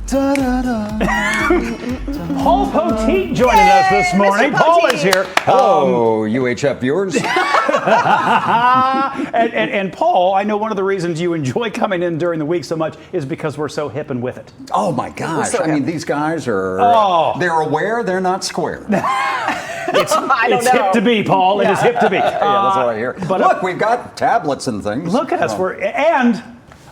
Paul Poteet joining us this morning. Paul is here. Hello, UHF viewers. and Paul, I know one of the reasons you enjoy coming in during the week so much is because we're so hip and with it. Oh my gosh! So I mean, these guys are—they're aware they're not square. It's hip to be, Paul. It is hip to be. Yeah, that's what I hear. But look, we've got tablets and things. Look at us. And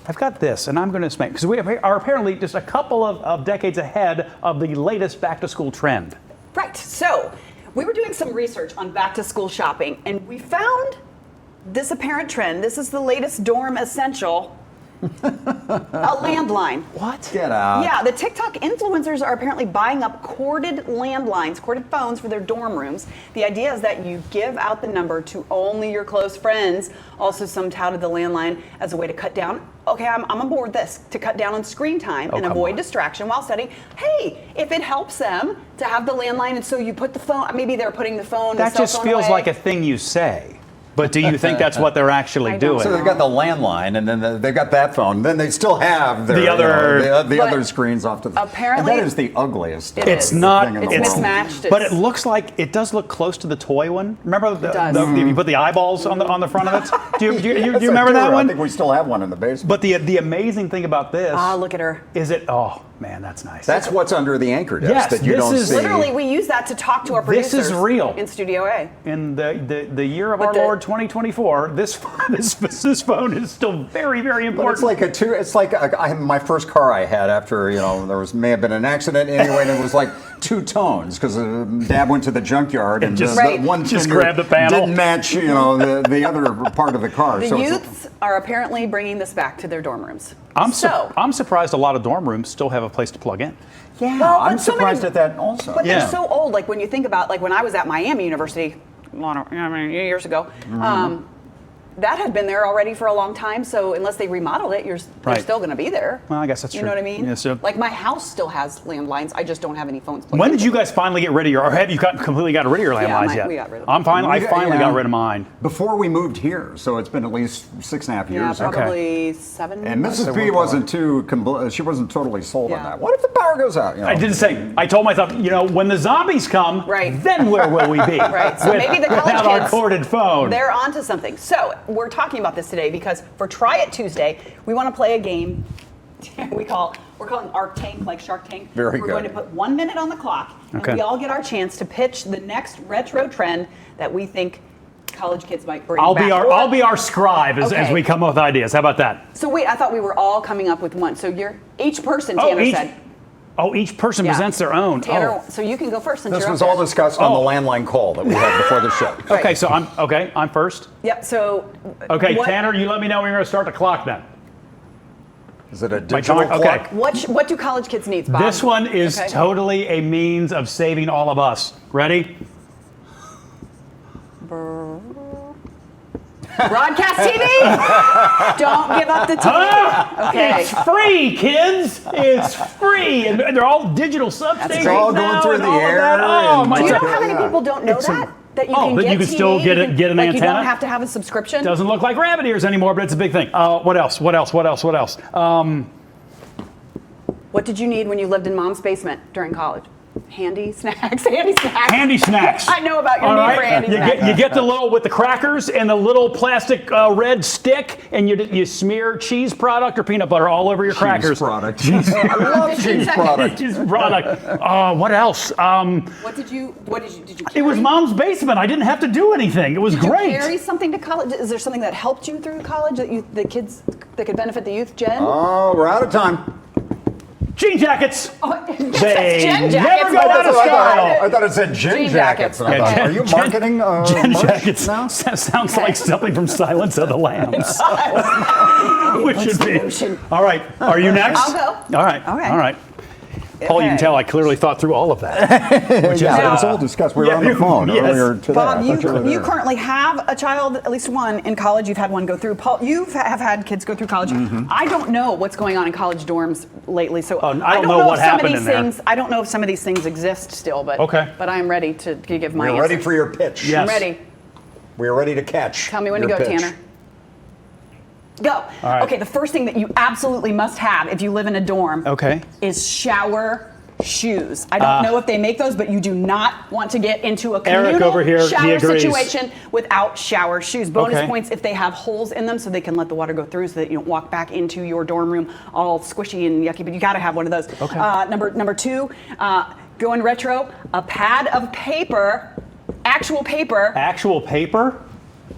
I've got this, and I'm going to make, because we are apparently just a couple of decades ahead of the latest back-to-school trend. Right. So we were doing some research on back-to-school shopping, and we found this apparent trend. This is the latest dorm essential. A landline. What? Get out. Yeah, the TikTok influencers are apparently buying up corded landlines, corded phones for their dorm rooms. The idea is that you give out the number to only your close friends. Also, some touted the landline as a way to cut down. Okay, I'm on board this, to cut down on screen time and avoid distraction while studying. Hey, if it helps them to have the landline, and so you put the phone, maybe they're putting the phone. That just feels like a thing you say. But do you think that's what they're actually doing? So they've got the landline, and then they've got that phone. Then they still have their, the other screens off to the. Apparently, and that is the ugliest. It's not. Thing in It's the mismatched. But it looks like it does look close to the toy one. Remember if you put the eyeballs on the front of it? Do you remember that one? I think we still have one in the basement. But the amazing thing about this. Look at her. Is it? Oh man, that's nice. That's what's under the anchor desk Yes, that you don't see. Literally, we use that to talk to our producers. This is real. In Studio A. In the year of our Lord 2024, this phone is still very, very important. But it's like my first car I had after may have been an accident anyway, and it was like two tones because Dad went to the junkyard and just one just finger grabbed the panel. didn't match the other part of the car. The youths are apparently bringing this back to their dorm rooms. I'm surprised a lot of dorm rooms still have a place to plug in. Yeah, well, I'm surprised at that also. But they're so old. Like when you think about, like when I was at Miami University, years ago. That had been there already for a long time, so unless they remodeled it, they're still going to be there. Well, I guess that's true. You know what I mean? Yeah, so like my house still has landlines. I just don't have any phones plugged When in. did you guys finally get rid of or have you completely got rid of your landlines yet? We got rid of them. I finally got rid of mine. Before we moved here, so it's been at least 6.5 years. Yeah, probably 7. And Mrs. B wasn't she wasn't totally sold on that. What if the power goes out? I didn't say. I told myself, when the zombies come, then where will we be? Right. So maybe the college without kids, our corded phone. They're onto something. So we're talking about this today because for Try It Tuesday, we want to play a game we're calling Arc Tank, like Shark Tank. Very We're good. going to put 1 minute on the clock, and we all get our chance to pitch the next retro trend that we think college kids might bring back. I'll be our scribe as we come up with ideas. How about that? So wait, I thought we were all coming up with one. So each person, Tanner said. Oh, each person presents their own. Tanner, so you can go first since This you're was up all there. discussed on the landline call that we had before the show. Right. Okay, so I'm first. Yep. So. Okay, Tanner, you let me know when you're going to start the clock then. Is it a digital clock? Okay. What do college kids need, Bob? This one is totally a means of saving all of us. Ready? Broadcast TV? Don't give up the TV. Okay. It's free, kids. It's free. And they're all digital substations. It's all going through the air. Do you know how many people don't know that? That you can that get you can TV, still get an antenna? You don't have to have a subscription? Doesn't look like rabbit ears anymore, but it's a big thing. What else? What did you need when you lived in mom's basement during college? Handy snacks. Handy snacks. I know about your need for handy snacks. You get the little with the crackers and the little plastic red stick, and you smear cheese product or peanut butter all over your crackers. I love cheese product. Cheese product. What else? What did you carry? It was mom's basement. I didn't have to do anything. It was great. Did you carry something to college? Is there something that helped you through college that kids that could benefit the youth, Jen? Oh, we're out of time. Jean jackets. They never go out of style. I thought it said gin jackets. Are you marketing gin jackets now? Sounds like something from Silence of the Lambs. Which should be. All right. Are you next? I'll go. All right. Okay. All right. Paul, you can tell I clearly thought through all of that. It was all discussed. We were on the phone earlier today. Bob, you currently have a child, at least one, in college. You've had one go through. Paul, you have had kids go through college. Mm-hmm. I don't know what's going on in college dorms lately, so I don't know what happened in there. I don't know if some of these things exist still, but I am ready to give my answer. We're ready for your pitch. Yes. I'm ready. We're ready to catch. Tell me when to go, pitch. Tanner. Go. All right. Okay, the first thing that you absolutely must have if you live in a dorm is shower shoes. I don't know if they make those, but you do not want to get into a Eric over here, communal he shower agrees. situation without shower shoes. Bonus Okay. points if they have holes in them so they can let the water go through so that you don't walk back into your dorm room all squishy and yucky, but you got to have one of those. Okay. Number two, going retro, a pad of paper, actual paper. Actual paper?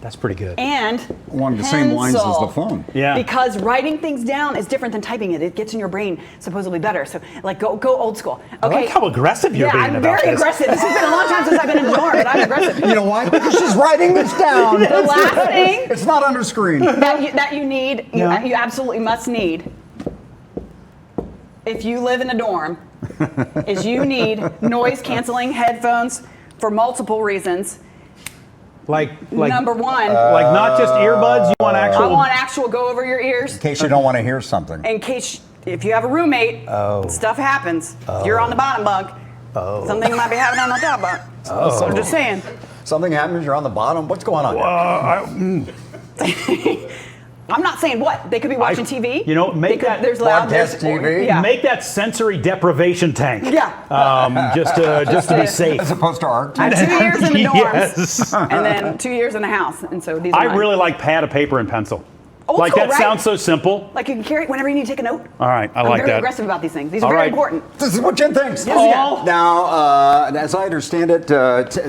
That's pretty good. And Along the same lines as the pencil. phone. Yeah. Because writing things down is different than typing it. It gets in your brain supposedly better. So like go old school. Okay. I like how aggressive you're being I'm about very this. aggressive. This has been a long time since I've been in the dorm, but I'm aggressive. You know why? Because she's writing this down. The last thing It's not under screen. that you need, Yeah. you absolutely must need, if you live in a dorm, is you need noise canceling headphones for multiple reasons. Like Number one, like not just earbuds. You want actual. I want actual go over your ears. In case you don't want to hear something. In case if you have a roommate, stuff happens. If you're on the bottom bunk, something might be happening on the top bunk. So I'm just saying. Something happens, you're on the bottom. What's going on here? I'm not saying what. They could be watching TV. You know, make that there's loud broadcast TV. Yeah. Make that sensory deprivation tank. Yeah. Just to be safe. As opposed to art. I had 2 years in the dorms, Yes. and then 2 years in the house, and so these are I mine. really like pad of paper and pencil. Old Like school, that right? sounds so simple. Like you can carry it whenever you need to take a note. All right, I I'm like very that. aggressive about these things. These are All very right. important. This is what Jen thinks. Yes, yeah. Now, as I understand it,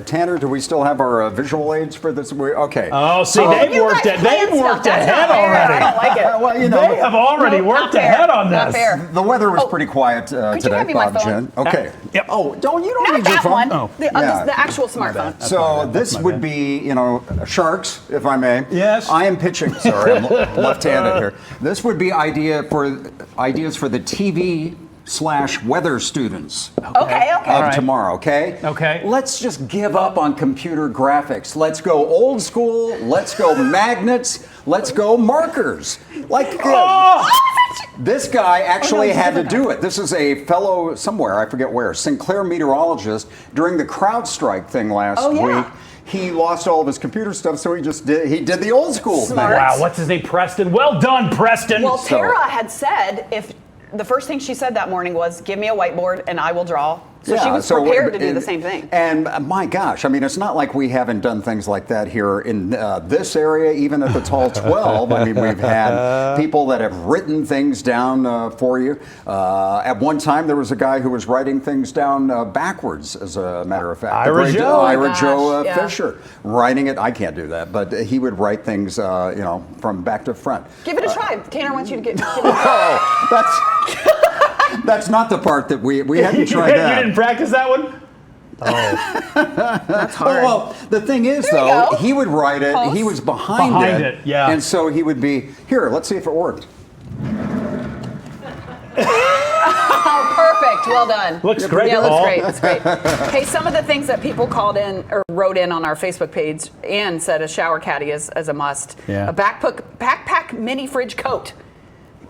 Tanner, do we still have our visual aids for this? Okay. Oh, see, Oh, they've you worked guys they've plan worked stuff. That's ahead not fair. already. I don't like it. Well, you know, They have already Nope, worked not fair. ahead on Not this. fair. the weather was Oh, pretty quiet you today, hand me my Bob, phone? Jen. Okay. Yep. Oh, you don't Not need your that phone. one. Oh. The actual smartphone. So this would be, sharks, if I may. Yes. I am pitching. Sorry, I'm left-handed here. This would be ideas for the TV/weather students Okay. of right. tomorrow. Okay. Okay. Let's just give up on computer graphics. Let's go old school. Let's go magnets. Let's go markers. Like. This guy actually had to do it. This is a fellow somewhere, I forget where, Sinclair meteorologist, during the CrowdStrike thing last yeah. week. He lost all of his computer stuff, so he did the old school Smart. thing. Wow, what's his name? Preston. Well done, Preston. Well, So- Tara had said if the first thing she said that morning was, "Give me a whiteboard and I will draw." So she was prepared to do the same thing. And my gosh, I mean, it's not like we haven't done things like that here in this area, even at the Tall 12. I mean, we've had people that have written things down for you. At one time, there was a guy who was writing things down backwards, as a matter of fact. The Ira great, Joe. Ira Gosh, Joe yeah. Fisher, writing it. I can't do that, but he would write things, from back to front. Give it a try. Tanner wants you to give it a try. Oh, that's not the part that we hadn't tried You that. didn't practice that one? That's hard. Well, the thing is, There you though, go. he would write it. Post. He was behind it, yeah. And so he would be here. Let's see if it worked. Oh, perfect. Well done. Looks great, Yeah, Paul. looks great. Looks great. Hey, some of the things that people called in or wrote in on our Facebook page and said a shower caddy is as a must. Yeah. A backpack mini fridge coat.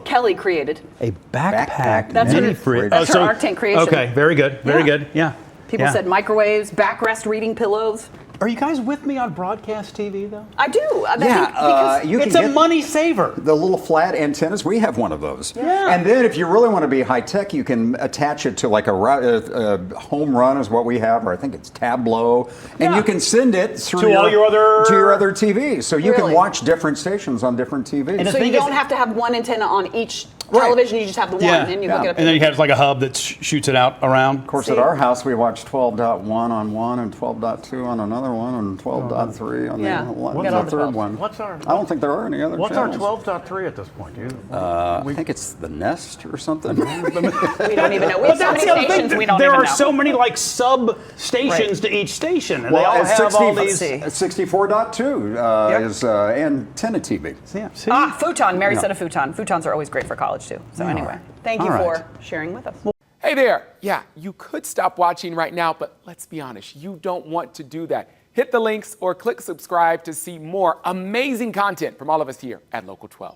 Kelly created. A backpack That's mini her- fridge. that's her Arc Tank creation. Okay, very good, very Yeah. good. Yeah. People Yeah. said microwaves, backrest reading pillows. Are you guys with me on broadcast TV though? I do. Yeah, you It's can a get money saver. the little flat antennas. We have one of those. Yeah. And then if you really want to be high tech, you can attach it to like a home run is what we have, or I think it's Tableau, and Yeah. you can send it through To all your other TVs. So you can Really? watch different stations on different TVs. And So thing you is- don't have to have one antenna on each Right. television. You just have the one, and you Yeah. hook it up. And then you have like a hub that shoots it out around. Of course, See? at our house, we watch 12.1 on one and 12.2 on another one and 12.3 on Yeah. the What's what's our the third one. What's our- I don't think there are any other channels. 12.3 at this point, dude? I think it's the Nest or something. We don't even know. We have so many the other stations thing. we don't There even are know. so many like sub stations to each station, and they all it's have all these. 64.2 Yep. is antenna TV. Yeah, see? Futon. Mary said a futon. Futons are always great for college too. So anyway, thank you All for right. sharing with us. Hey there. Yeah, you could stop watching right now, but let's be honest, you don't want to do that. Hit the links or click subscribe to see more amazing content from all of us here at Local 12.